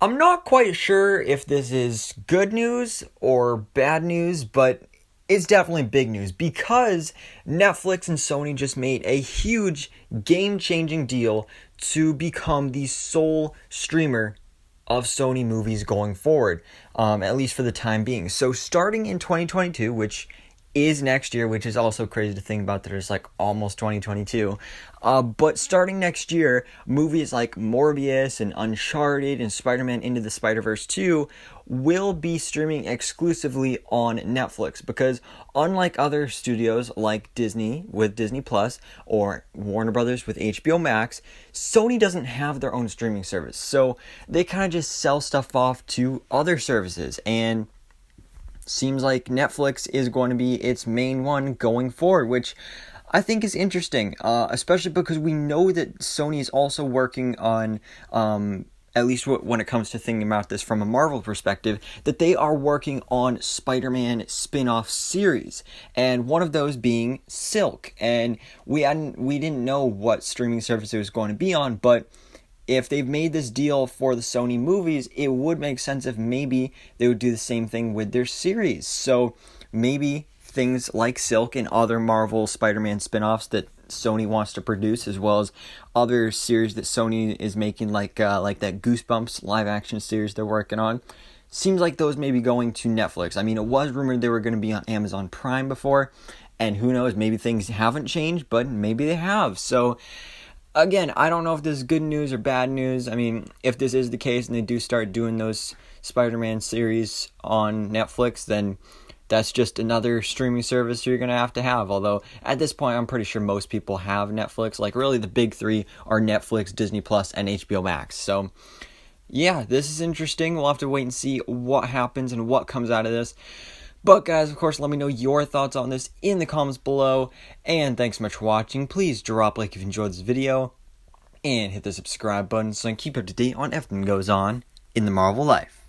I'm not quite sure if this is good news or bad news, but it's definitely big news because Netflix and Sony just made a huge game-changing deal to become the sole streamer of Sony movies going forward, at least for the time being. So starting in 2022, which is next year, which is also crazy to think about that it's like almost 2022. But starting next year, movies like Morbius and Uncharted and Spider-Man Into the Spider-Verse 2 will be streaming exclusively on Netflix because unlike other studios like Disney with Disney Plus or Warner Brothers with HBO Max, Sony doesn't have their own streaming service. So they kind of just sell stuff off to other services, and seems like Netflix is going to be its main one going forward, which I think is interesting, especially because we know that Sony is also working on, at least when it comes to thinking about this from a Marvel perspective, that they are working on Spider-Man spin-off series, and one of those being Silk. And we didn't know what streaming service it was going to be on, but if they've made this deal for the Sony movies, it would make sense if maybe they would do the same thing with their series. So maybe things like Silk and other Marvel Spider-Man spin-offs that Sony wants to produce, as well as other series that Sony is making, like that Goosebumps live-action series they're working on. Seems like those may be going to Netflix. I mean, it was rumored they were going to be on Amazon Prime before, and who knows, maybe things haven't changed, but maybe they have. So again, I don't know if this is good news or bad news. I mean, if this is the case and they do start doing those Spider-Man series on Netflix, then that's just another streaming service you're going to have. Although, at this point, I'm pretty sure most people have Netflix. Like, really, the big three are Netflix, Disney Plus, and HBO Max. So, yeah, this is interesting. We'll have to wait and see what happens and what comes out of this. But guys, of course, let me know your thoughts on this in the comments below. And thanks so much for watching. Please drop a like if you enjoyed this video. And hit the subscribe button so I can keep up to date on everything that goes on in the Marvel life.